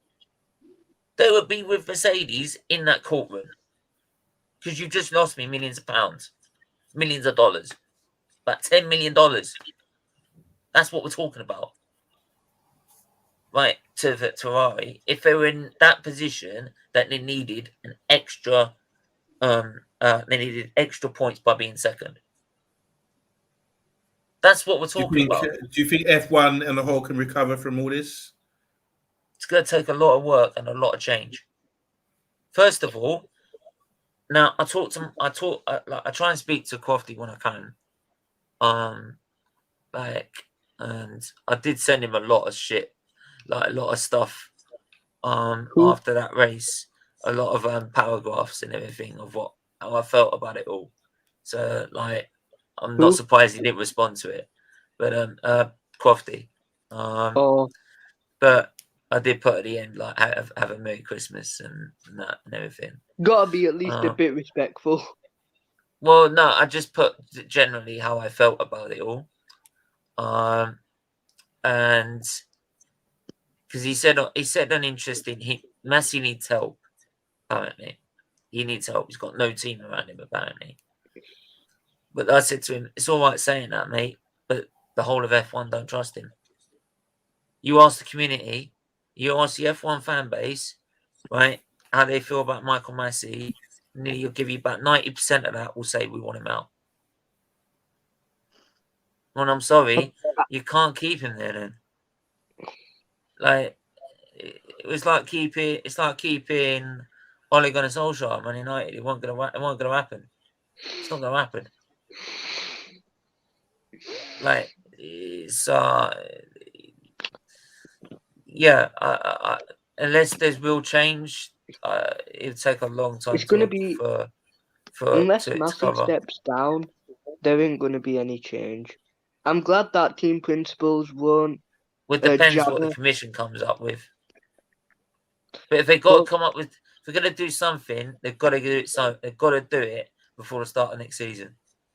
They would be with Mercedes in that courtroom because you've just lost me millions of pounds, millions of dollars, about $10 million. That's what we're talking about. Right, to Ferrari, if they were in that position that they needed an extra, they needed extra points by being second. That's what we're talking about. Do you think F1 and the whole can recover from all this? It's going to take a lot of work and a lot of change. First of all, now I try and speak to Crofty when I can, and I did send him a lot of shit. Like a lot of stuff after that race, a lot of paragraphs and everything of how I felt about it all. So like, I'm not surprised he didn't respond to it. But Crofty, but I did put at the end like have a Merry Christmas and that and everything. Gotta be at least a bit respectful. Well, no, I just put generally how I felt about it all, and. Because he said an interesting. Massey needs help. Apparently, he needs help. He's got no team around him. Apparently, but I said to him, "It's all right saying that, mate, but the whole of F1 don't trust him. You ask the community, you ask the F1 fan base, right, how they feel about Michael Massey, and he'll give you about 90% of that will say we want him out. Well, I'm sorry, you can't keep him there then." Like it's like keeping Ole Gunnar Solskjaer at Man United. It won't gonna happen. It's not gonna happen. Like it's yeah. Unless there's real change, it would take a long time It's gonna to be for unless to Massey cover. steps down, there ain't gonna be any change. I'm glad that team principals won't Well, it depends what the jabber. commission comes up with. But if they got Well, to come up with, if they're going to do something, they've got to do it. So they've got to do it before the start of next season.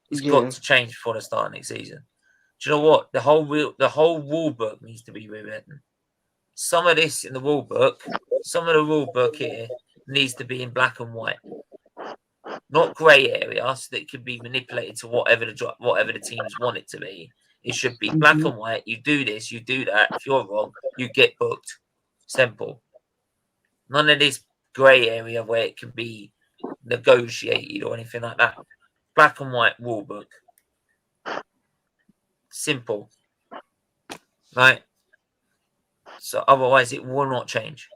It's yeah, got to change before the start of next season. Do you know what? The whole rule book needs to be rewritten. Some of this in the rule book, some of the rule book here needs to be in black and white, not grey area, so that it can be manipulated to whatever the teams want it to be. It should be black and white. You do this, you do that. If you're wrong, you get booked. Simple. None of this grey area where it can be negotiated or anything like that. Black and white rule book. Simple. Right? So otherwise it will not change.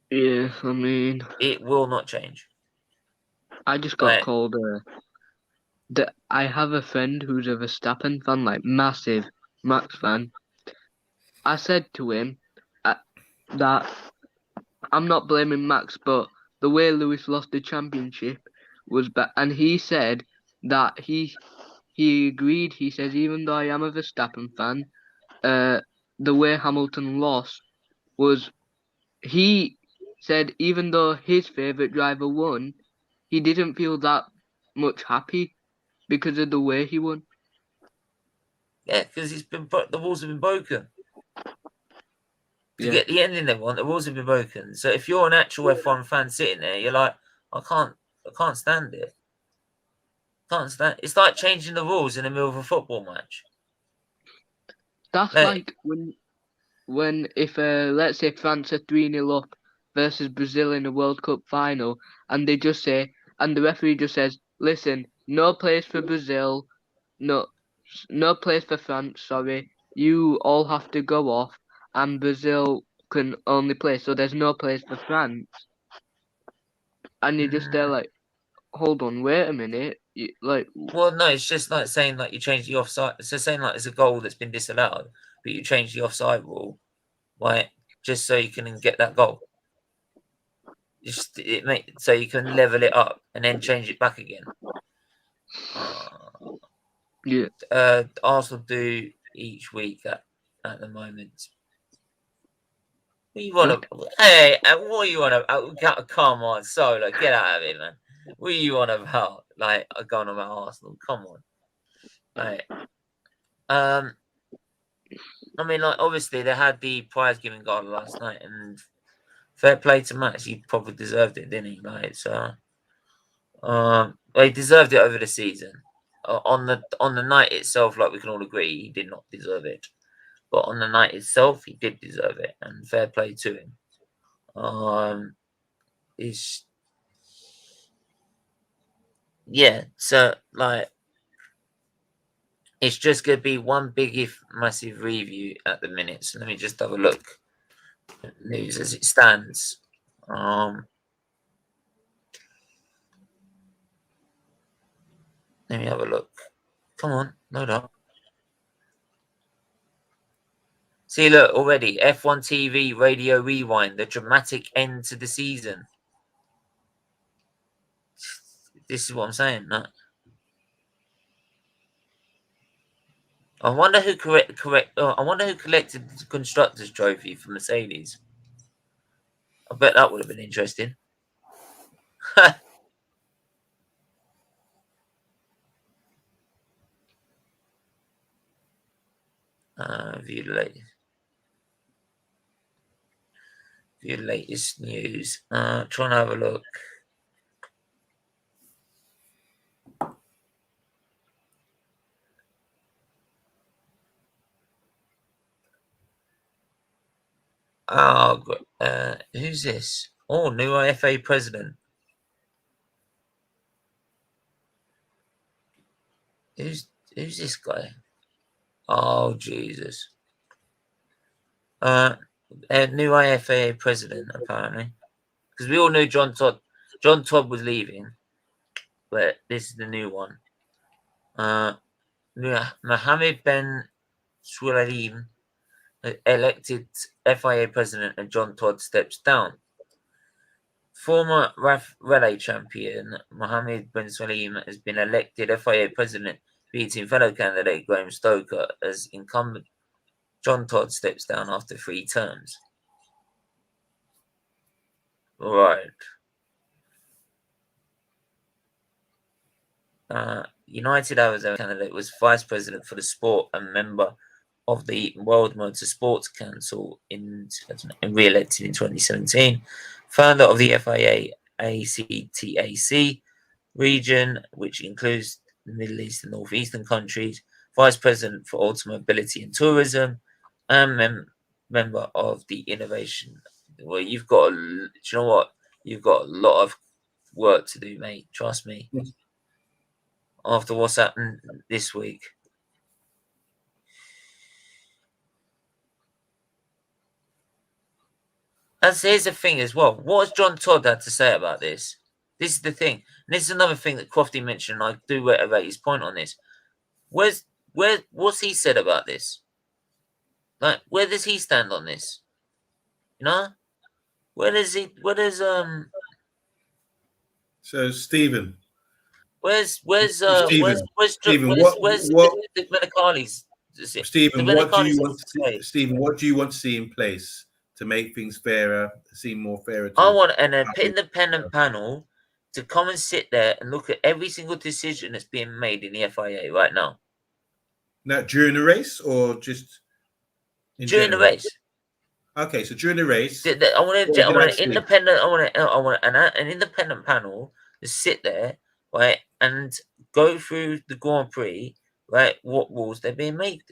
yeah. I mean, It will not change. I just got called. I have a friend who's a Verstappen fan, like massive Max fan. I said to him that I'm not blaming Max, but the way Lewis lost the championship was bad. And he said that he agreed. He says, even though I am a Verstappen fan, the way Hamilton lost was, he said, even though his favourite driver won, he didn't feel that much happy because of the way he won. Yeah, because the rules have been broken. To Yeah. get the ending they want, the rules have been broken. So if you're an actual F1 fan sitting there, you're like, I can't stand it. Can't stand. It's like changing the rules in the middle of a football match. That's like when if let's say France are 3-0 up versus Brazil in a World Cup final, and they just say, and the referee just says, listen, no place for Brazil, no place for France, sorry, you all have to go off, and Brazil can only play, so there's no place for France. And you're just there like, hold on, wait a minute, well, no, it's just like saying like you change the offside. It's just saying like it's a goal that's been disallowed, but you change the offside rule, right? Just so you can get that goal. So you can level it up and then change it back again. yeah. Arsenal do each week at the moment. What you want to? Hey, what you want to? Come on, Solo, get out of it, man. What you want about? Like going on about Arsenal? Come on, like, I mean, like, obviously they had the prize giving gala last night, and fair play to Max. He probably deserved it, didn't he? Like, so, he deserved it over the season. On the night itself, like we can all agree, he did not deserve it. But on the night itself, he did deserve it, and fair play to him. So like, it's just gonna be one big massive review at the minute. So let me just have a look at news as it stands. Let me have a look. Come on, load up. See, look, already F1 TV Radio Rewind, the dramatic end to the season. This is what I'm saying. No? I wonder who I wonder who collected the constructors' trophy for Mercedes. I bet that would have been interesting. View the latest news. Trying to have a look. Oh, who's this? Oh, new IFA president. Who's this guy? Oh, Jesus. New IFA president, apparently. Because we all knew John Todd was leaving. But this is the new one. Mohammed Ben Sulayem, elected FIA president, and John Todd steps down. Former RAF relay champion Mohammed bin Salim has been elected FIA president, beating fellow candidate Graham Stoker as incumbent John Todd steps down after 3 terms. Right. United Arizona candidate was vice president for the sport and member of the World Motorsports Council and re-elected in 2017. Founder of the FIA ACTAC region, which includes the Middle East and Northeastern countries. Vice president for automobility and tourism, and member of the innovation. Well, you've got, do you know what? You've got a lot of work to do, mate. Trust me. Yes. After what's happened this week. And here's the thing as well. What has John Todd had to say about this? This is the thing. And this is another thing that Crofty mentioned. I do reiterate his point on this. What's he said about this? Like, where does he stand on this? You know? So Stephen. Where's Stephen, where's the Menicali's? Stephen, what do you want to see? Stephen, what do you want to see in place to make things fairer, seem more fairer? I want an independent panel to come and sit there and look at every single decision that's being made in the FIA right now. Now, during the race or just during the race? Okay, so during the race, I want an independent. I want an independent panel to sit there, right, and go through the Grand Prix, right, what rules they're being made,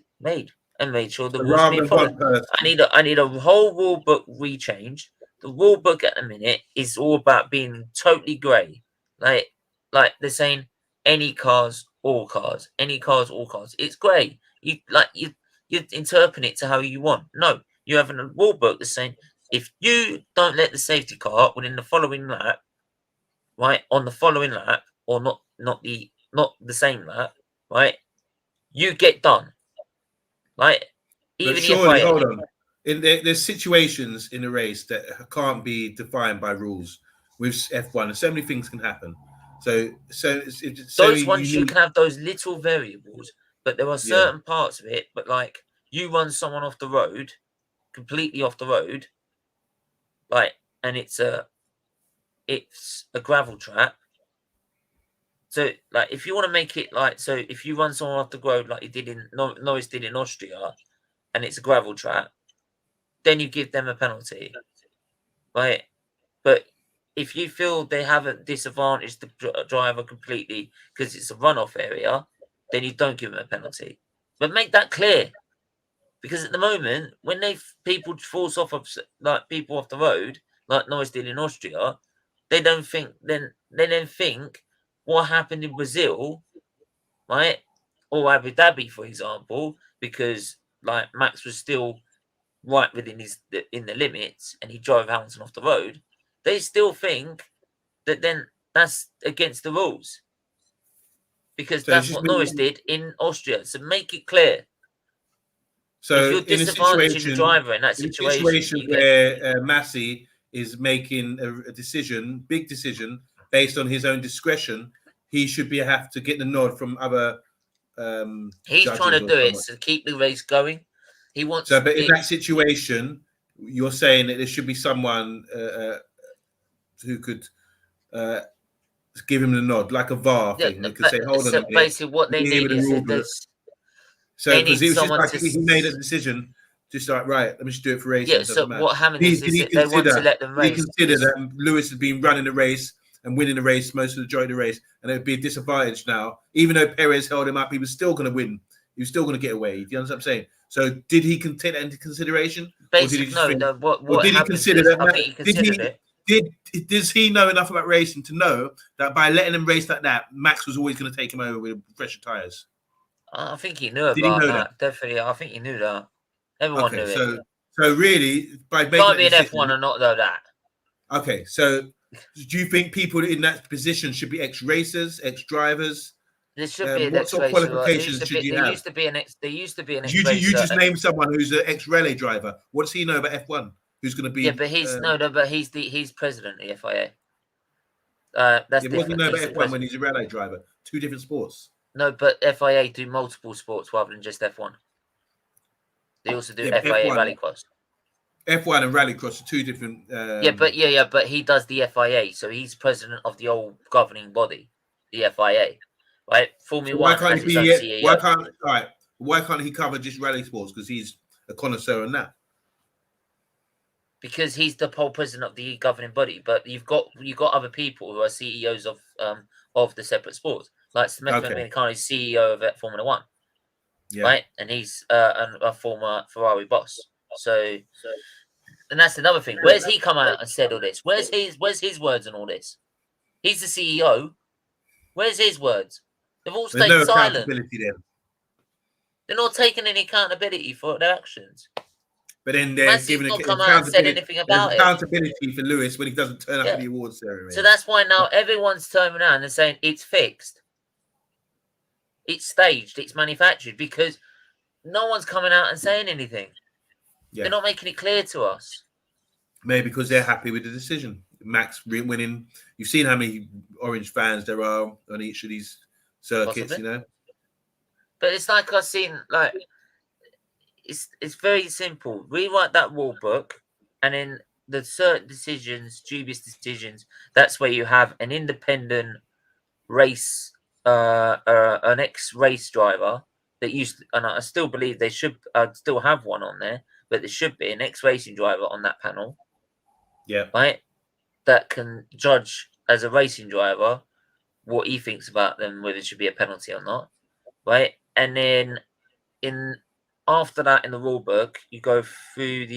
and make sure the rules are being followed. I need a whole rule book rechange. The rule book at the minute is all about being totally grey, like they're saying any cars, all cars, any cars, all cars. It's grey. You interpret it to how you want. No, you have a rule book that's saying if you don't let the safety car within the following lap, right, on the following lap, or not the same lap, right, you get done. Right? But surely, hold on. There's situations in a race that can't be defined by rules with F1, and so many things can happen. So those ones you can have those little variables, but there are certain parts of it. But like you run someone off the road, completely off the road, like, and it's a gravel trap. So like if you want to make it like so, if you run someone off the road like you did in Norris did in Austria, and it's a gravel trap, then you give them a penalty, right? But if you feel they haven't disadvantaged the driver completely because it's a runoff area, then you don't give them a penalty. But make that clear, because at the moment, when people force off of like people off the road, like Norris did in Austria, they don't think. Then they then think what happened in Brazil, right, or Abu Dhabi, for example, because like Max was still right within in the limits, and he drove Hamilton off the road. They still think that then that's against the rules, because that's what Norris did in Austria. So make it clear. So if you're disadvantaging the driver in that situation, where Massey is making a decision, big decision, based on his own discretion, he should have to get the nod from other. He's trying to do it to keep the race going. He wants. So, but in that situation, you're saying that there should be someone who could give him the nod, like a VAR thing. They could say, "Hold on." Basically, what they need is so because he was just like he made a decision, just like right, let me just do it for racing. Yeah. So what happened is they want to let them race. He considered that Lewis had been running the race and winning the race most of the majority of the race, and it would be a disadvantage now. Even though Perez held him up, he was still going to win. He was still going to get away. Do you understand what I'm saying? So did he take that into consideration? Basically, what did he consider that? I think he considered it. Does he know enough about racing to know that by letting him race like that, Max was always going to take him over with fresher tyres? I think he knew about that. Definitely, I think he knew that. Everyone knew it. So really, by making can't be an F1 and not know that. Okay, so do you think people in that position should be ex-racers, ex-drivers? There should be an what sort of qualifications should you have? There used to be an ex-racer. You just name someone who's an ex-relay driver. What does he know about F1? who's going to be. Yeah, but he's president of the FIA. That's Wasn't different. no He's F1 when he's a rally driver. Two different sports. No, but FIA do multiple sports rather than just F1. They also do FIA F1, rallycross. F1 and rallycross are two different. But he does the FIA, so he's president of the old governing body, the FIA, right? Formula One has its own CEO. Why can't he cover just rally sports? Because he's a connoisseur in that. Because he's the whole president of the governing body, but you've got other people who are CEOs of the separate sports, like Schumacher is CEO of Formula One, right? And he's a former Ferrari boss. So, and that's another thing. Where's he come out and said all this? Where's his words on all this? He's the CEO. Where's his words? They've all stayed silent. Accountability then. They're not taking any accountability for their actions. But then they're giving accountability for Lewis when he doesn't turn up at the awards ceremony. So that's why now everyone's turning around and saying it's fixed. It's staged. It's manufactured because no one's coming out and saying anything. Yeah. They're not making it clear to us. Maybe because they're happy with the decision. Max winning. You've seen how many Orange fans there are on each of these circuits, Possibly. You know. But it's like I've seen, like, it's very simple. Rewrite that rule book, and then the certain decisions, dubious decisions, that's where you have an independent race, an ex-race driver that used to, and I still believe they should still have one on there, but there should be an ex-racing driver on that panel. Yeah. Right? That can judge as a racing driver what he thinks about them, whether it should be a penalty or not. Right? And then after that in the rule book, you go through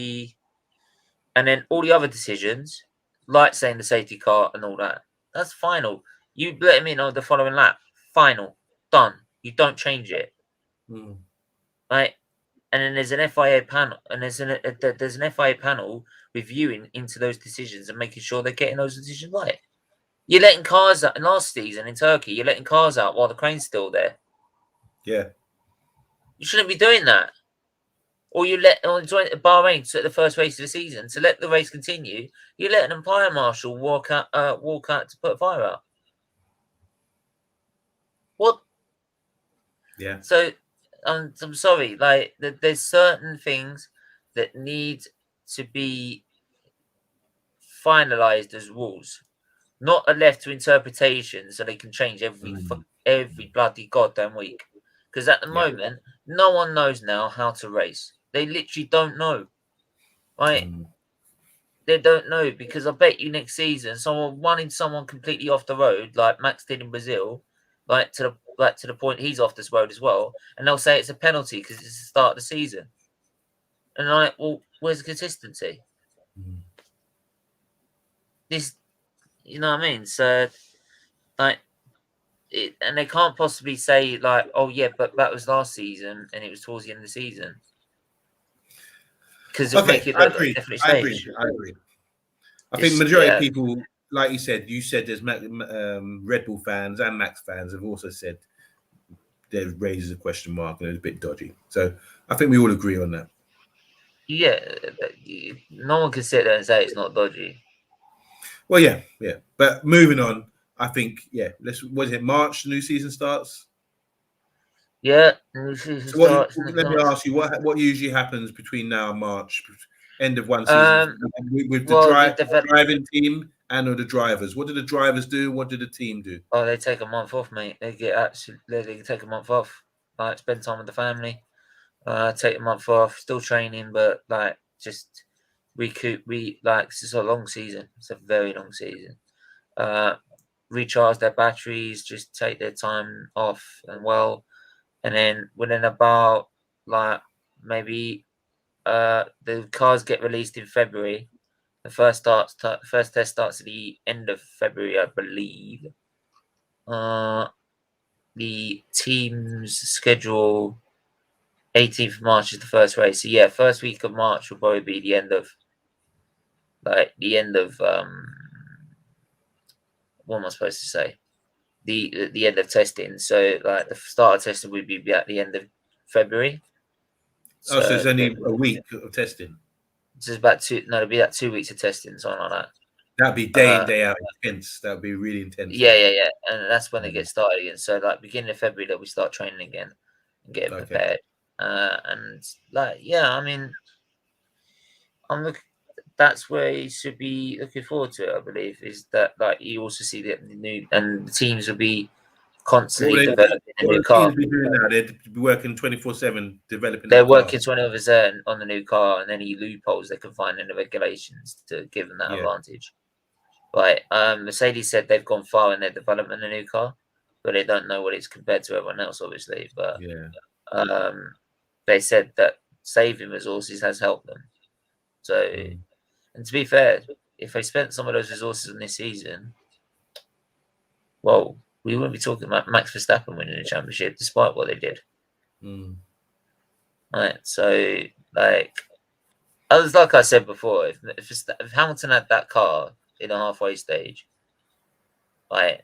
and then all the other decisions, like saying the safety car and all that, that's final. You let him in on the following lap. Final. Done. You don't change it. Right? And then there's an FIA panel, and there's an FIA panel reviewing into those decisions and making sure they're getting those decisions right. You're letting cars out. Last season in Turkey, you're letting cars out while the crane's still there. Yeah. You shouldn't be doing that. Or you let join Bahrain to the first race of the season to let the race continue. You let an umpire marshal walk out to put a fire out. What? Yeah. So I'm sorry. Like there's certain things that need to be finalized as rules, not left to interpretation, so they can change every bloody goddamn week. Because at the moment, no one knows now how to race. They literally don't know, right? They don't know because I bet you next season, someone running someone completely off the road, like Max did in Brazil, like to the point he's off this road as well, and they'll say it's a penalty because it's the start of the season. And I'm like, well, where's the consistency? This, you know what I mean? So, like. And they can't possibly say like, oh yeah, but that was last season and it was towards the end of the season. Because I agree. I think majority of people, like you said there's Red Bull fans and Max fans have also said there raises a question mark and it's a bit dodgy. So I think we all agree on that. Yeah, no one can sit there and say it's not dodgy. Well, yeah. But moving on. I think, was it March the new season starts? Yeah, new season starts. Let me ask you, what usually happens between now and March, end of one season, with the driving team and the drivers? What do the drivers do? What do the team do? Oh, they take a month off, mate. They take a month off. Like, spend time with the family. Take a month off, still training, but like just recoup. It's just a long season. It's a very long season. Recharge their batteries, just take their time off and then within about like maybe the cars get released in February. The first test starts at the end of February, I believe. The team's schedule 18th of March is the first race. So yeah, first week of March will probably be the end of what am I supposed to say? The end of testing. So like the start of testing would be at the end of February. So it's only a week of testing. Just about it'll be like 2 weeks of testing, something like that. That'd be day in, day out intense. That'd be really intense. Yeah. And that's when they get started again. So like beginning of February, they'll start training again and getting prepared. And like, yeah, I mean, that's where you should be looking forward to it, I believe, is that like you also see that the new and the teams will be constantly developing a new car. Be doing now? They'd be working 24/7 developing. They're working 24/7 on the new car, and any loopholes they can find in the regulations to give them that advantage. Like Mercedes said, they've gone far in their development of the new car, but they don't know what it's compared to everyone else, obviously. But they said that saving resources has helped them. So, and to be fair, if they spent some of those resources on this season, well, we wouldn't be talking about Max Verstappen winning the championship, despite what they did. Right. So, like I said before, if Hamilton had that car in a halfway stage, no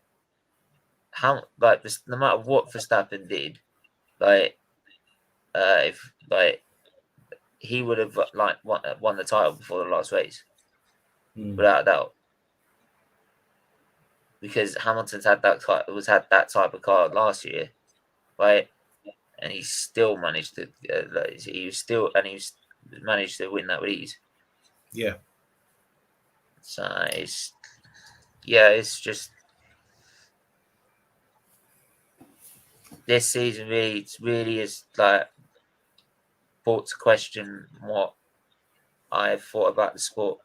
matter what Verstappen did, if he would have won the title before the last race, without a doubt. Because Hamilton's had that type of car last year, right? And he still managed to. Managed to win that with ease. Yeah. So it's just this season really is like brought to question what I thought about the sport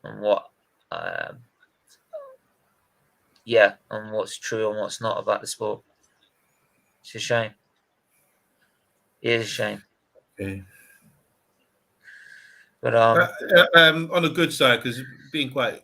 and what and what's true and what's not about the sport. It's a shame. It is a shame. Okay. But on the good side, because being quite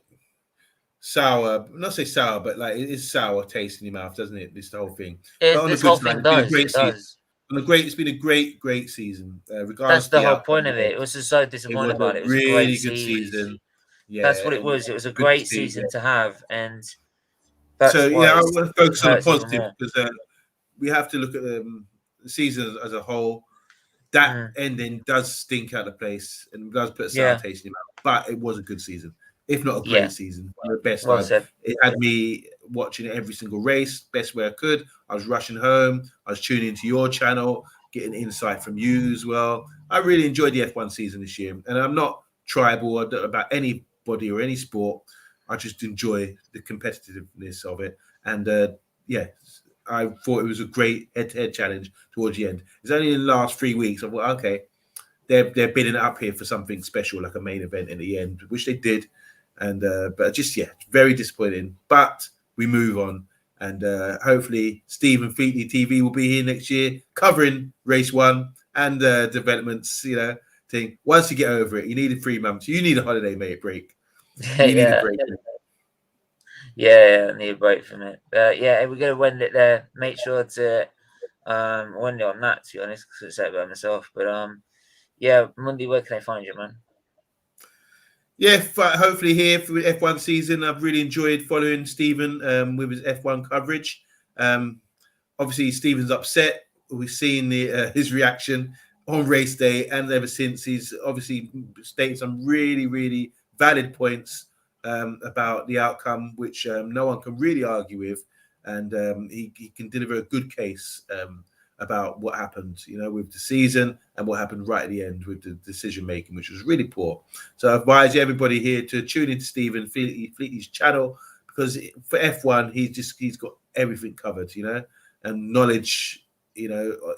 sour, not say sour, but like it is sour taste in your mouth, doesn't it? This whole thing. This whole thing does. It does. It's been a great season. Regardless, that's the whole point of it. It was just so disappointed about it. It was really a great good season. Yeah, that's what it was. It was a great season to have, and that's I want to focus on the positive because we have to look at the season as a whole. That ending does stink out of place and does put a sour taste in your mouth. But it was a good season, if not a great season. One of the best. It had me watching every single race, best way I could. I was rushing home. I was tuning into your channel, getting insight from you as well. I really enjoyed the F1 season this year. And I'm not tribal about anybody or any sport. I just enjoy the competitiveness of it. And I thought it was a great head-to-head challenge towards the end. It's only in the last 3 weeks I thought, okay, they're bidding it up here for something special, like a main event in the end, which they did. And but just very disappointing. But we move on, and hopefully Stephen Featley TV will be here next year covering race 1 and developments. Thing. Once you get over it, you need 3 months. You need a holiday, mate. Break. You need a break. Yeah, I need a break from it. We're going to end it there. Make sure to end it on that, to be honest, because I said it by myself. But Monday, where can I find you, man? Yeah, hopefully here for the F1 season. I've really enjoyed following Stephen with his F1 coverage. Obviously, Stephen's upset. We've seen his reaction on race day, and ever since he's obviously stated some really, really valid points about the outcome, which no one can really argue with, and he can deliver a good case about what happened, with the season and what happened right at the end with the decision making, which was really poor. So I advise everybody here to tune into Stephen Featley's channel, because for F1 he's got everything covered, and knowledge,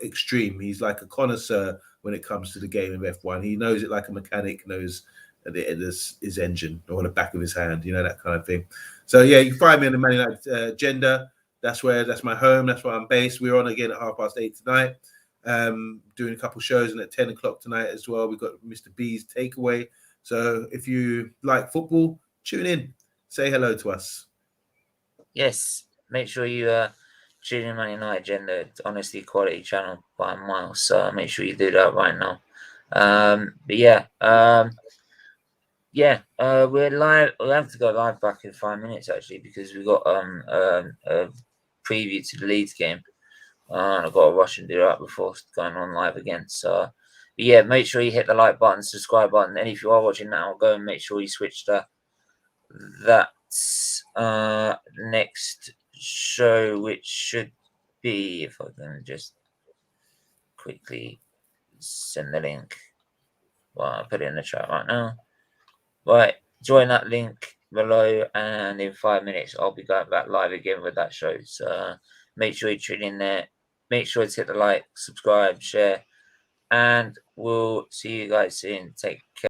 extreme. He's like a connoisseur when it comes to the game of F1. He knows it like a mechanic knows his engine or on the back of his hand, that kind of thing. So you can find me on the Man United agenda. That's my home. That's where I'm based. We're on again at 8:30 tonight, doing a couple shows, and at 10 o'clock tonight as well, we've got Mr. B's Takeaway. So if you like football, tune in, say hello to us. Yes, make sure you tune in Man United agenda. It's honestly quality channel by a mile. So make sure you do that right now. We're live. We'll have to go live back in 5 minutes actually, because we've got a preview to the Leeds game. I've got to rush and do that before going on live again. So But yeah, make sure you hit the like button, subscribe button, and if you are watching now, go and make sure you switch to that next show, which should be, if I can just quickly send the link. Well, I'll put it in the chat right now. Right, join that link below, and in 5 minutes I'll be going back live again with that show. So make sure you tune in there. Make sure to hit the like, subscribe, share, and we'll see you guys soon. Take care.